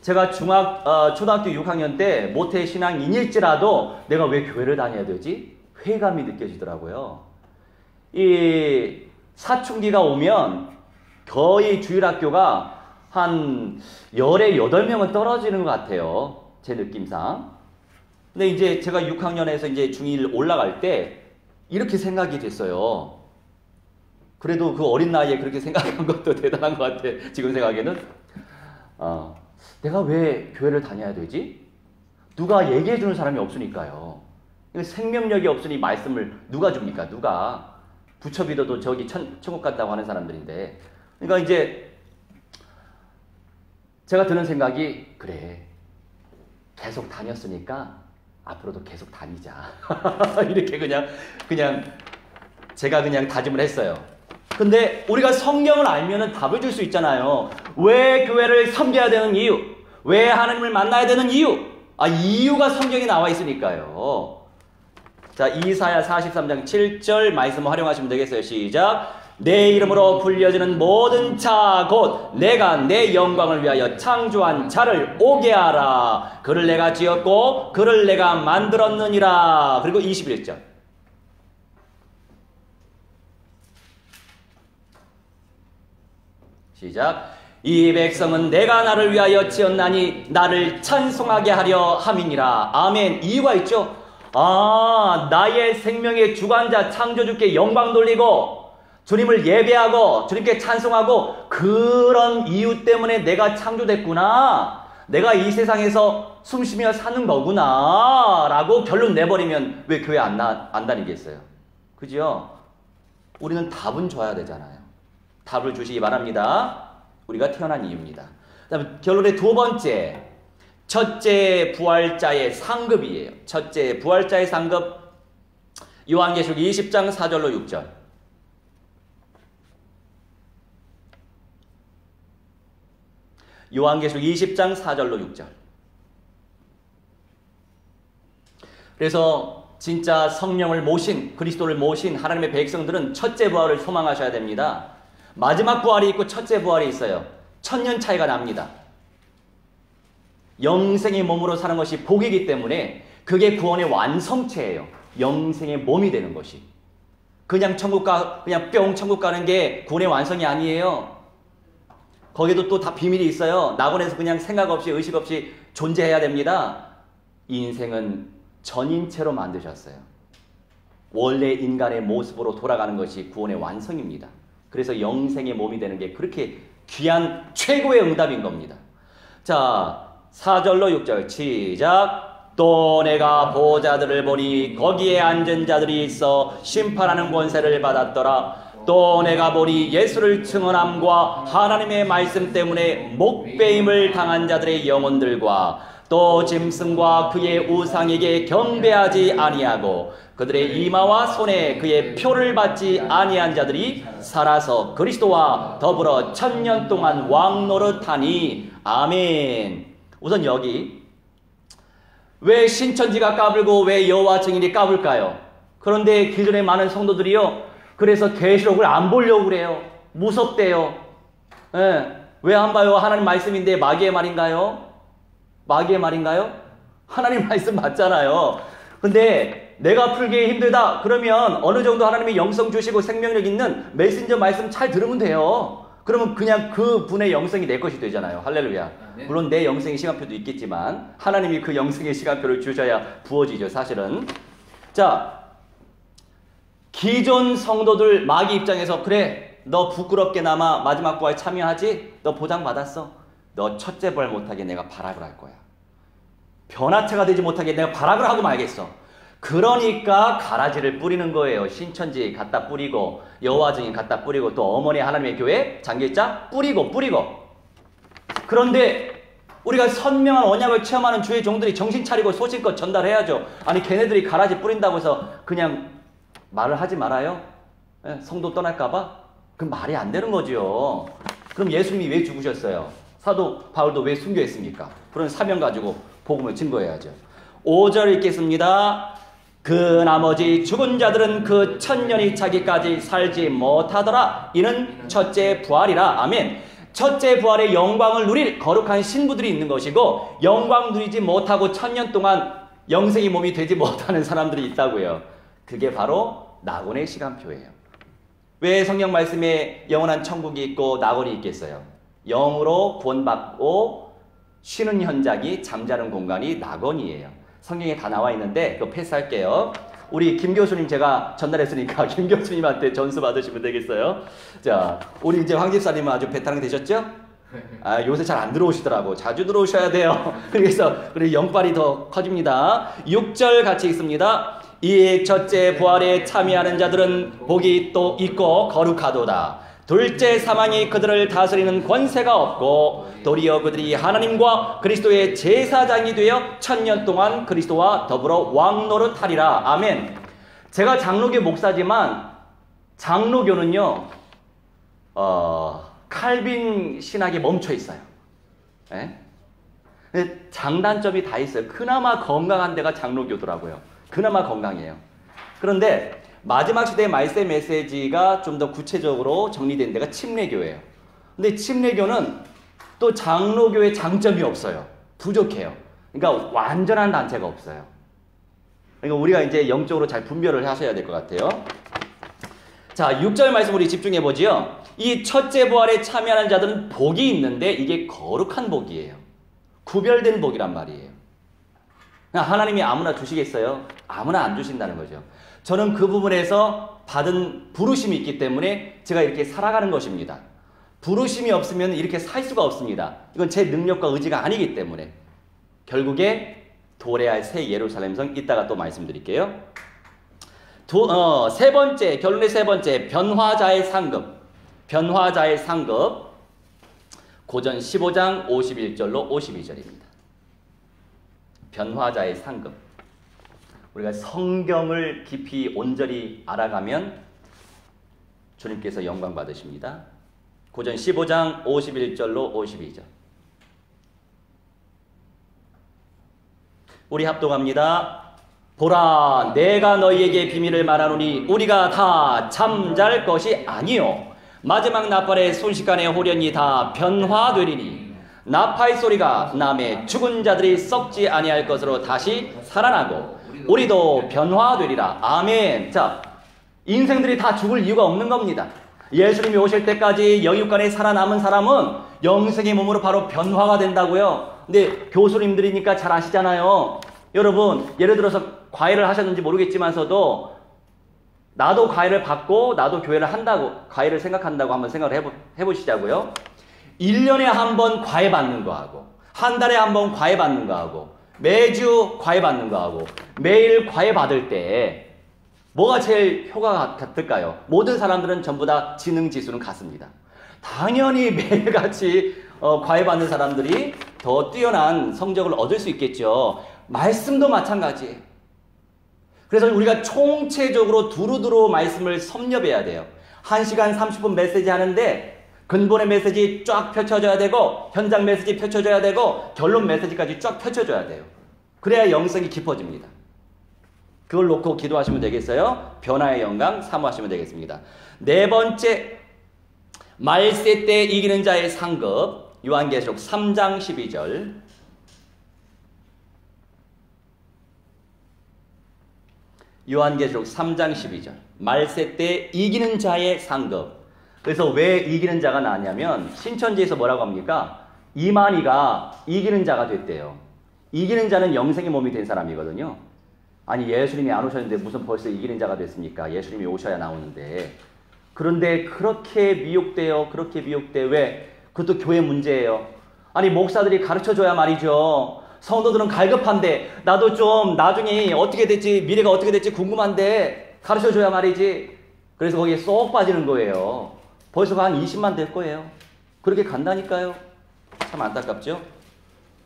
제가 초등학교 6학년 때 모태신앙인일지라도 내가 왜 교회를 다녀야 되지? 회감이 느껴지더라고요. 이 사춘기가 오면 거의 주일학교가 한 열에 8명은 떨어지는 것 같아요. 제 느낌상. 근데 이제 제가 6학년에서 이제 중1 올라갈 때 이렇게 생각이 됐어요. 그래도 그 어린 나이에 그렇게 생각한 것도 대단한 것 같아. 지금 생각에는. 내가 왜 교회를 다녀야 되지? 누가 얘기해 주는 사람이 없으니까요. 생명력이 없으니 말씀을 누가 줍니까? 누가? 부처 믿어도 저기 천국 간다고 하는 사람들인데. 그러니까 이제 제가 드는 생각이, 그래, 계속 다녔으니까 앞으로도 계속 다니자. 이렇게 그냥 제가 그냥 다짐을 했어요. 근데 우리가 성경을 알면은 답을 줄 수 있잖아요. 왜 교회를 섬겨야 되는 이유? 왜 하나님을 만나야 되는 이유? 이유가 성경에 나와 있으니까요. 자, 이사야 43장 7절 말씀 활용하시면 되겠어요. 시작. 내 이름으로 불려지는 모든 자 곧 내가 내 영광을 위하여 창조한 자를 오게 하라. 그를 내가 지었고 그를 내가 만들었느니라. 그리고 21절. 시작. 이 백성은 내가 나를 위하여 지었나니 나를 찬송하게 하려 함이니라. 아멘. 이유가 있죠. 나의 생명의 주관자 창조주께 영광 돌리고 주님을 예배하고 주님께 찬송하고, 그런 이유 때문에 내가 창조됐구나. 내가 이 세상에서 숨쉬며 사는 거구나 라고 결론 내버리면 왜 교회 안 다니겠어요? 그죠? 우리는 답은 줘야 되잖아요. 답을 주시기 바랍니다. 우리가 태어난 이유입니다. 그다음에 결론의 2번째, 첫째 부활자의 상급이에요. 첫째 부활자의 상급. 요한계시록 20장 4절로 6절. 요한계시록 20장 4절로 6절. 그래서 진짜 성령을 모신, 그리스도를 모신 하나님의 백성들은 첫째 부활을 소망하셔야 됩니다. 마지막 부활이 있고 첫째 부활이 있어요. 1000년 차이가 납니다. 영생의 몸으로 사는 것이 복이기 때문에 그게 구원의 완성체예요. 영생의 몸이 되는 것이. 그냥 그냥 뿅 천국 가는 게 구원의 완성이 아니에요. 거기도 또 다 비밀이 있어요. 낙원에서 그냥 생각 없이 의식 없이 존재해야 됩니다. 이 인생은 전인체로 만드셨어요. 원래 인간의 모습으로 돌아가는 것이 구원의 완성입니다. 그래서 영생의 몸이 되는 게 그렇게 귀한 최고의 응답인 겁니다. 자, 4절로 6절 시작. 또 내가 보좌들을 보니 거기에 앉은 자들이 있어 심판하는 권세를 받았더라. 또 내가 보니 예수를 증언함과 하나님의 말씀 때문에 목배임을 당한 자들의 영혼들과 또 짐승과 그의 우상에게 경배하지 아니하고 그들의 이마와 손에 그의 표를 받지 아니한 자들이 살아서 그리스도와 더불어 1000년 동안 왕노릇하니. 아멘. 우선 여기 왜 신천지가 까불고 왜 여호와 증인이 까불까요? 그런데 기존의 많은 성도들이요, 그래서 계시록을 안 보려고 그래요. 무섭대요. 예. 왜 안 봐요? 하나님 말씀인데 마귀의 말인가요? 마귀의 말인가요? 하나님 말씀 맞잖아요. 근데 내가 풀기 힘들다 그러면 어느 정도 하나님이 영성 주시고 생명력 있는 메신저 말씀 잘 들으면 돼요. 그러면 그냥 그 분의 영성이 내 것이 되잖아요. 할렐루야. 물론 내 영성의 시간표도 있겠지만 하나님이 그 영성의 시간표를 주셔야 부어지죠, 사실은. 자, 기존 성도들 마귀 입장에서 그래, 너 부끄럽게나마 마지막 부활 참여하지? 너 보장 받았어. 너 첫째 부활 못하게 내가 발악을 할 거야. 변화체가 되지 못하게 내가 발악을 하고 말겠어. 그러니까 가라지를 뿌리는 거예요. 신천지 갖다 뿌리고 여호와 증인 갖다 뿌리고 또 어머니 하나님의 교회 장기자 뿌리고. 그런데 우리가 선명한 언약을 체험하는 주의 종들이 정신 차리고 소신껏 전달해야죠. 아니 걔네들이 가라지 뿌린다고 해서 그냥 말을 하지 말아요? 성도 떠날까 봐? 그럼 말이 안 되는 거죠. 그럼 예수님이 왜 죽으셨어요? 사도 바울도 왜 순교했습니까? 그런 사명 가지고 복음을 증거해야죠. 5절 읽겠습니다. 그 나머지 죽은 자들은 그 1000년이 차기까지 살지 못하더라. 이는 첫째 부활이라. 아멘. 첫째 부활의 영광을 누릴 거룩한 신부들이 있는 것이고 영광 누리지 못하고 1000년 동안 영생의 몸이 되지 못하는 사람들이 있다고요. 그게 바로 낙원의 시간표예요. 왜 성경 말씀에 영원한 천국이 있고 낙원이 있겠어요? 영으로 구원받고 쉬는 현장이 잠자는 공간이 낙원이에요. 성경에 다 나와 있는데 그거 패스할게요. 우리 김 교수님 제가 전달했으니까 김 교수님한테 전수 받으시면 되겠어요. 자, 우리 이제 황 집사님은 아주 베테랑 되셨죠? 아, 요새 잘 안 들어오시더라고. 자주 들어오셔야 돼요. 그래서 영빨이 더 커집니다. 6절 같이 읽습니다. 이 첫째 부활에 참여하는 자들은 복이 또 있고 거룩하도다. 둘째 사망이 그들을 다스리는 권세가 없고 도리어 그들이 하나님과 그리스도의 제사장이 되어 1000년 동안 그리스도와 더불어 왕노릇하리라. 아멘. 제가 장로교 목사지만 장로교는요 칼빈 신학에 멈춰 있어요. 예? 장단점이 다 있어요. 그나마 건강한 데가 장로교더라고요. 그나마 건강해요. 그런데 마지막 시대의 말세 메시지가 좀 더 구체적으로 정리된 데가 침례교예요. 근데 침례교는 또 장로교의 장점이 없어요. 부족해요. 그러니까 완전한 단체가 없어요. 그러니까 우리가 이제 영적으로 잘 분별을 하셔야 될 것 같아요. 자, 6절 말씀 우리 집중해 보지요. 이 첫째 부활에 참여하는 자들은 복이 있는데 이게 거룩한 복이에요. 구별된 복이란 말이에요. 하나님이 아무나 주시겠어요? 아무나 안 주신다는 거죠. 저는 그 부분에서 받은 부르심이 있기 때문에 제가 이렇게 살아가는 것입니다. 부르심이 없으면 이렇게 살 수가 없습니다. 이건 제 능력과 의지가 아니기 때문에. 결국에 도래할 새 예루살렘성 이따가 또 말씀드릴게요. 세 번째, 결론의 세 번째, 변화자의 상급. 변화자의 상급. 고전 15장 51절로 52절입니다. 변화자의 상급. 우리가 성경을 깊이 온전히 알아가면 주님께서 영광 받으십니다. 고전 15장 51절로 52절. 우리 합독합니다. 보라, 내가 너희에게 비밀을 말하노니 우리가 다 잠잘 것이 아니요 마지막 나팔의 순식간에 호련히 다 변화되리니 나팔 소리가 남의 죽은 자들이 썩지 아니할 것으로 다시 살아나고 우리도 변화되리라. 아멘. 자, 인생들이 다 죽을 이유가 없는 겁니다. 예수님이 오실 때까지 영육간에 살아남은 사람은 영생의 몸으로 바로 변화가 된다고요. 근데 교수님들이니까 잘 아시잖아요. 여러분, 예를 들어서 과외를 하셨는지 모르겠지만서도 나도 과외를 받고 나도 교회를 한다고, 과외를 생각한다고 한번 생각을 해보시자고요. 1년에 한 번 과외 받는 거하고 한 달에 한 번 과외 받는 거하고 매주 과외 받는 거하고 매일 과외 받을 때 뭐가 제일 효과가 같을까요? 모든 사람들은 전부 다 지능 지수는 같습니다. 당연히 매일같이 과외 받는 사람들이 더 뛰어난 성적을 얻을 수 있겠죠. 말씀도 마찬가지예요. 그래서 우리가 총체적으로 두루두루 말씀을 섭렵해야 돼요. 1시간 30분 메시지 하는데 근본의 메시지 쫙 펼쳐져야 되고 현장 메시지 펼쳐져야 되고 결론 메시지까지 쫙 펼쳐져야 돼요. 그래야 영성이 깊어집니다. 그걸 놓고 기도하시면 되겠어요. 변화의 영광 사모하시면 되겠습니다. 네 번째, 말세 때 이기는 자의 상급. 요한계시록 3장 12절. 요한계시록 3장 12절. 말세 때 이기는 자의 상급. 그래서 왜 이기는 자가 나왔냐면 신천지에서 뭐라고 합니까? 이만희가 이기는 자가 됐대요. 이기는 자는 영생의 몸이 된 사람이거든요. 아니, 예수님이 안 오셨는데 무슨 벌써 이기는 자가 됐습니까? 예수님이 오셔야 나오는데. 그런데 그렇게 미혹돼요. 그렇게 미혹돼. 왜? 그것도 교회 문제예요. 아니, 목사들이 가르쳐줘야 말이죠. 성도들은 갈급한데 나도 좀 나중에 어떻게 될지, 미래가 어떻게 될지 궁금한데 가르쳐줘야 말이지. 그래서 거기에 쏙 빠지는 거예요. 벌써 한 20만 될 거예요. 그렇게 간다니까요. 참 안타깝죠?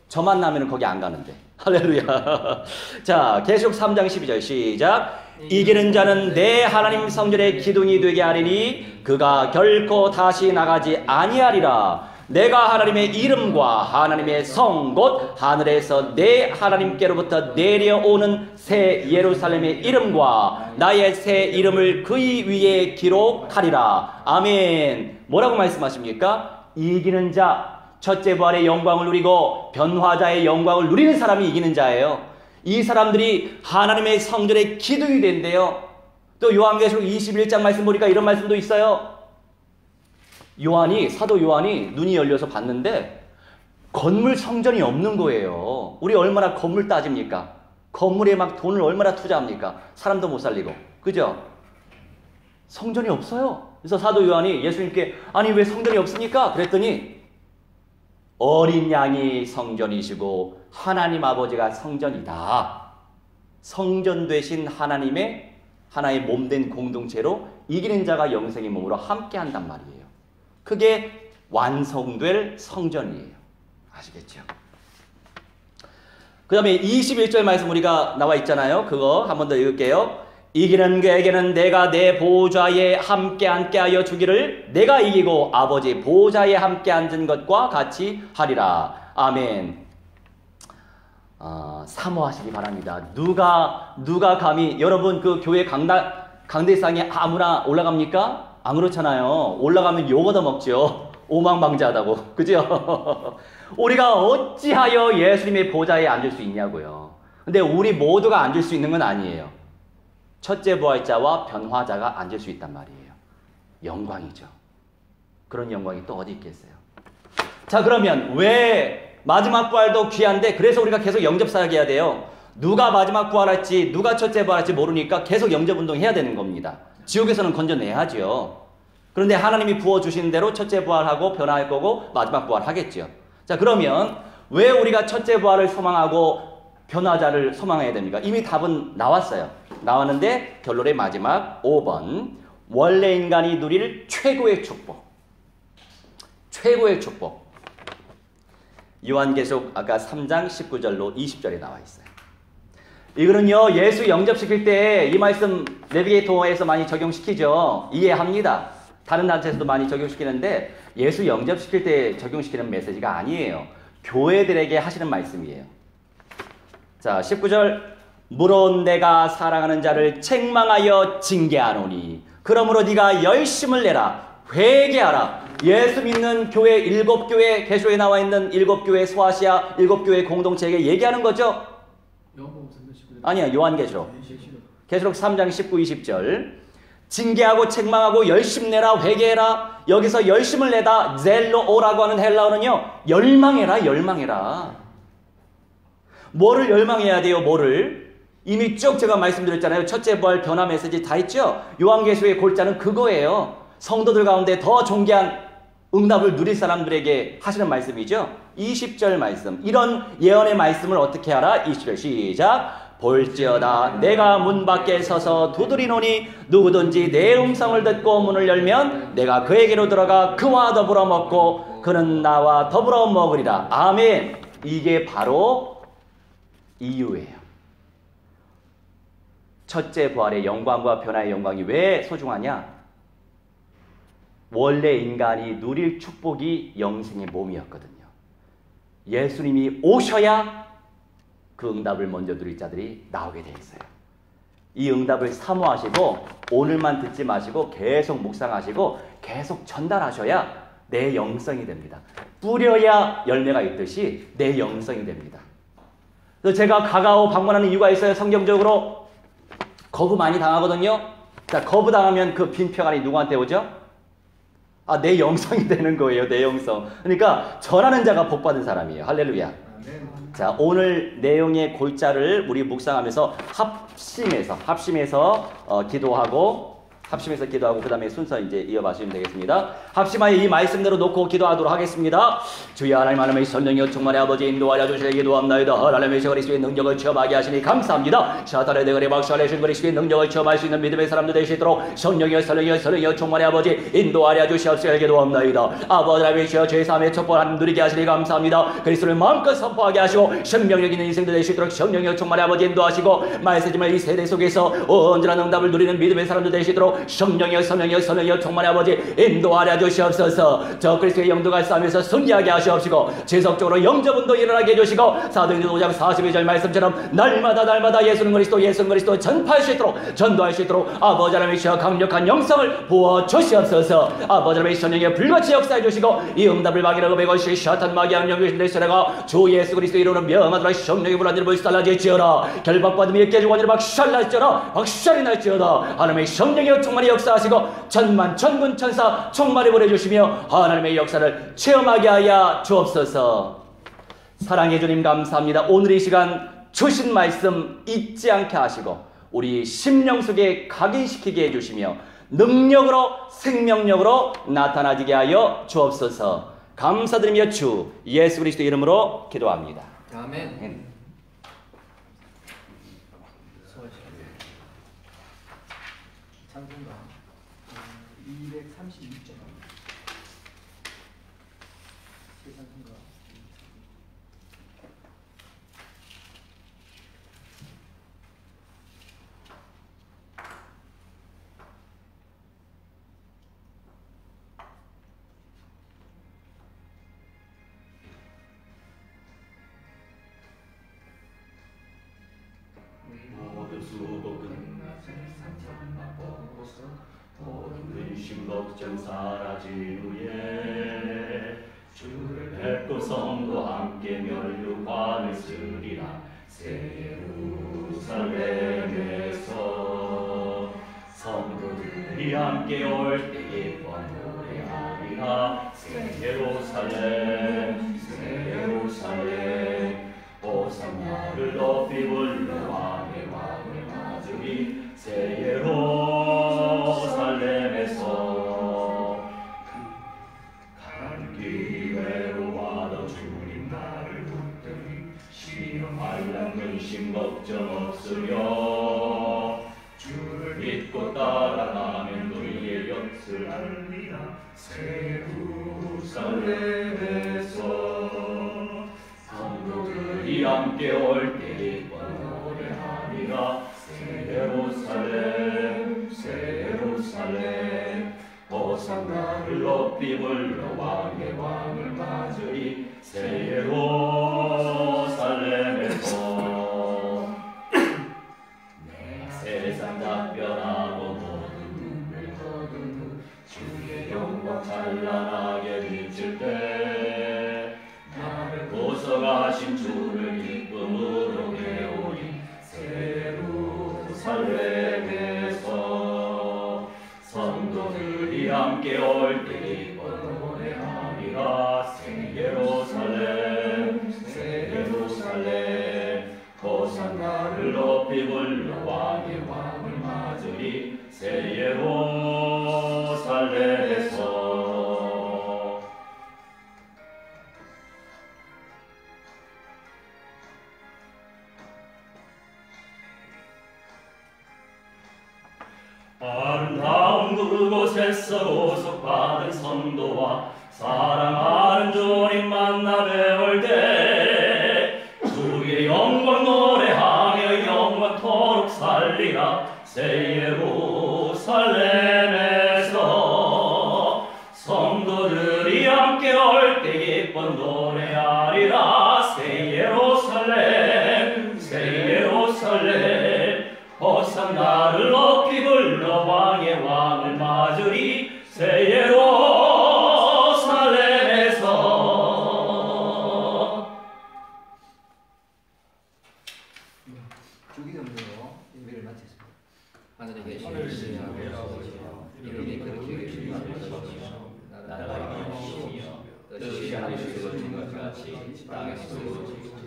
저만 나면 거기 안 가는데. 할렐루야. 자, 계시록 3장 12절 시작. 이기는 자는 내 하나님 성전의 기둥이 되게 하리니 그가 결코 다시 나가지 아니하리라. 내가 하나님의 이름과 하나님의 성 곧 하늘에서 내 하나님께로부터 내려오는 새 예루살렘의 이름과 나의 새 이름을 그의 위에 기록하리라. 아멘. 뭐라고 말씀하십니까? 이기는 자, 첫째 부활의 영광을 누리고 변화자의 영광을 누리는 사람이 이기는 자예요. 이 사람들이 하나님의 성전의 기둥이 된대요. 또 요한계시록 21장 말씀 보니까 이런 말씀도 있어요. 사도 요한이 눈이 열려서 봤는데 건물 성전이 없는 거예요. 우리 얼마나 건물 따집니까? 건물에 막 돈을 얼마나 투자합니까? 사람도 못 살리고. 그죠? 성전이 없어요. 그래서 사도 요한이 예수님께 아니 왜 성전이 없습니까? 그랬더니 어린 양이 성전이시고 하나님 아버지가 성전이다. 성전 되신 하나님의 하나의 몸된 공동체로 이기는 자가 영생의 몸으로 함께 한단 말이에요. 그게 완성될 성전이에요. 아시겠죠? 그 다음에 21절 말씀 우리가 나와 있잖아요. 그거 한 번 더 읽을게요. 이기는 그에게는 내가 내 보좌에 함께 앉게 하여 주기를 내가 이기고 아버지 보좌에 함께 앉은 것과 같이 하리라. 아멘. 사모하시기 바랍니다. 누가 감히 여러분 그 교회 강대상에 아무나 올라갑니까? 안 그렇잖아요. 올라가면 욕 얻어먹죠. 오망방자하다고. 그죠? 우리가 어찌하여 예수님의 보좌에 앉을 수 있냐고요. 근데 우리 모두가 앉을 수 있는 건 아니에요. 첫째 부활자와 변화자가 앉을 수 있단 말이에요. 영광이죠. 그런 영광이 또 어디 있겠어요. 자, 그러면 왜 마지막 부활도 귀한데 그래서 우리가 계속 영접사역 해야 돼요. 누가 마지막 부활할지 누가 첫째 부활할지 모르니까 계속 영접운동 해야 되는 겁니다. 지옥에서는 건져내야죠. 그런데 하나님이 부어주시는 대로 첫째 부활하고 변화할 거고 마지막 부활하겠죠. 자, 그러면 왜 우리가 첫째 부활을 소망하고 변화자를 소망해야 됩니까? 이미 답은 나왔어요. 나왔는데 결론의 마지막 5번. 원래 인간이 누릴 최고의 축복. 최고의 축복. 요한계시록 아까 3장 19절로 20절에 나와 있어요. 이거는요, 예수 영접시킬 때 이 말씀 내비게이터에서 많이 적용시키죠. 이해합니다. 다른 단체에서도 많이 적용시키는데 예수 영접시킬 때 적용시키는 메시지가 아니에요. 교회들에게 하시는 말씀이에요. 자, 19절. 물론 내가 사랑하는 자를 책망하여 징계하노니 그러므로 네가 열심을 내라. 회개하라. 예수 믿는 교회 7교회 개ሾ에 나와 있는 7교회 소아시아 7교회 공동체에게 얘기하는 거죠. 아니야, 요한계시록. 계시록 3장 19, 20절. 징계하고 책망하고 열심 내라. 회개해라. 여기서 열심을 내다 젤로오라고 하는 헬라어는요, 열망해라. 열망해라. 뭐를 열망해야 돼요? 뭐를? 이미 쭉 제가 말씀드렸잖아요. 첫째 부활 변화 메시지 다 있죠. 요한계시록의 골자는 그거예요. 성도들 가운데 더 존귀한 응답을 누릴 사람들에게 하시는 말씀이죠. 20절 말씀. 이런 예언의 말씀을 어떻게 하라? 20절 시작. 볼지어다 내가 문 밖에 서서 두드리노니 누구든지 내 음성을 듣고 문을 열면 내가 그에게로 들어가 그와 더불어 먹고 그는 나와 더불어 먹으리라. 아멘. 이게 바로 이유예요. 첫째 부활의 영광과 변화의 영광이 왜 소중하냐? 원래 인간이 누릴 축복이 영생의 몸이었거든요. 예수님이 오셔야 그 응답을 먼저 누릴 자들이 나오게 돼 있어요. 이 응답을 사모하시고 오늘만 듣지 마시고 계속 묵상하시고 계속 전달하셔야 내 영성이 됩니다. 뿌려야 열매가 있듯이 내 영성이 됩니다. 그래서 제가 가가오 방문하는 이유가 있어요. 성경적으로 거부 많이 당하거든요. 자, 거부당하면 그 빈평안이 누구한테 오죠? 아, 내 영성이 되는 거예요. 내 영성. 그러니까 전하는 자가 복받은 사람이에요. 할렐루야. 자, 오늘 내용의 골자를 우리 묵상하면서 합심해서 기도하고 그 다음에 순서 이제 이어가시면 되겠습니다. 합심하여 이 말씀대로 놓고 기도하도록 하겠습니다. 주여 하나님의 성령이여 충만의 아버지 인도하여 주시기 기도합나이다. 하나님의 그리스도의 능력을 체험하게 하시니 감사합니다. 사탄의 대가리 박살내신 그리스도의 능력을 체험할 수 있는 믿음의 사람들 되시도록 성령이여 충만의 아버지 인도하여 주시옵시기 기도합나이다. 아버지 하나님이시여 죄사함의 첩보를 누리게 하시니 감사합니다. 그리스도를 마음껏 선포하게 하시고 생명력 있는 인생들 되시도록 성령이여 충만의 아버지 인도하시고 말씀을 이 세대 속에서 온전한 응답을 누리는 믿음의 사람들 되시도록 성령이여 충만의 아버지 인도하여 주시옵소서. 저 그리스도의 영도가 싸면서 승리하게 하시옵시고 지속적으로 영접운도 일어나게 해주시고 사도행전 5장 42절 말씀처럼 날마다 예수는 그리스도 전파할 수 있도록 전도할 수 있도록 아버지 하나님이시여 강력한 영성을 부어주시옵소서. 아버지 하나님의 성령의 불같이 역사해 주시고 이 응답을 막이라고 배고시 샤탄 마귀한 영주신 대세라가 주 예수 그리스도 이름으로 명하노라. 성령의 불안을 불살라지지어라. 결박받음이 깨지고 하니라 박살날지어라. 박살이 날지어다. 하나님의 성령의 충만히 역사하시고 천만 천군 천사 충만히 보내주시며 하나님의 역사를 체험하게 하여 주옵소서. 사랑해 주님 감사합니다. 오늘 이 시간 주신 말씀 잊지 않게 하시고 우리 심령 속에 각인시키게 해주시며 능력으로 생명력으로 나타나지게 하여 주옵소서. 감사드리며 주 예수 그리스도 이름으로 기도합니다. 아멘. 창조가 232점. 세상과 모든 수고 끝나서 모든 근심 걱정 사라진 후에 주를 뵙고 성도 함께 멸류관을 쓰리라. 새 예루살렘에서 성도들이 함께 올 때 예뻐 노래하리라. 새 예루살렘 호산나를 높이 불러 왕의 왕을 맞으리. 새 예루살렘에서 간 기회로 와도 주님 나를 붙들이 시험 환난 근심 걱정 없으며 주를 믿고 따라가면 너희의 곁을 알리라. 새 예루살렘에서 성도들이 함께 올 때 노래하리라. 새 예루살렘 호산나를 높이 불러 왕의 왕을 맞으리. 새 예루살렘에서 함께 올 때 노래하리라. 새 예루살렘 새 예루살렘 호산나를 높이 불러 왕의 왕을 맞으리. 새 예루살렘에서 아름다운 그곳에서 구속받은 성도와 사랑하는 주님 만나 뵈올 때 주의 영광 노래하며 영원토록 살리라. 새 예루살렘에서 성도들이 함께 올 때 기쁜 노래하리라. 새 예루살렘 새 예루살렘 호산나를 높이 불러 왕의 왕을 맞으리. 새 예루살렘에서 주기도문으로 예배를 마쳤습니다. 하늘에 계신 아버지여, 이름이 그렇게 여기시옵소서. 나라가 이루어지시며 뜻이 하늘에서 이루어진 것 같이 땅에서 이루어지시옵소서.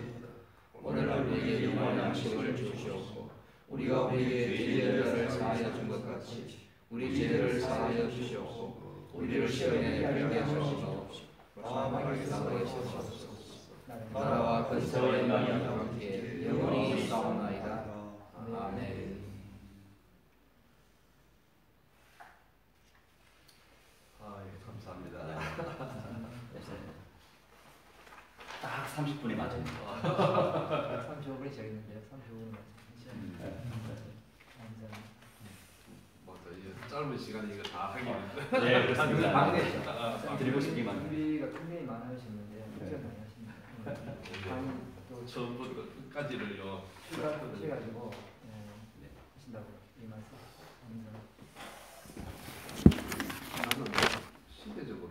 오늘 우리에게 영원한 양식을 주시옵소서. 우리가 우리에게 죄를 사하여 준 것 같이 우리 죄를 사하여 주시옵소서. 우리를 시험에 들게 하시옵소서. 마음을 상하게 하시옵소서. 나라와 근세와 영광이 함께 영원히 있사옵나이다. 아멘. 감사합니다. 딱 30분에 맞아요. 35분이 시작했는데요. 35분 맞췄죠. 감사합니다. 맞다. 이 짧은 시간에 이거 다 하기 네, 그렇습니다. 방대했죠. 드리고 싶기만 해요. 준비가 굉장히 많으셨는데 고생 많이 하십니다. 많이 또 처음부터 끝까지를요. 해가지고 하신다고 이 말씀 합니다. 나는 시대적으로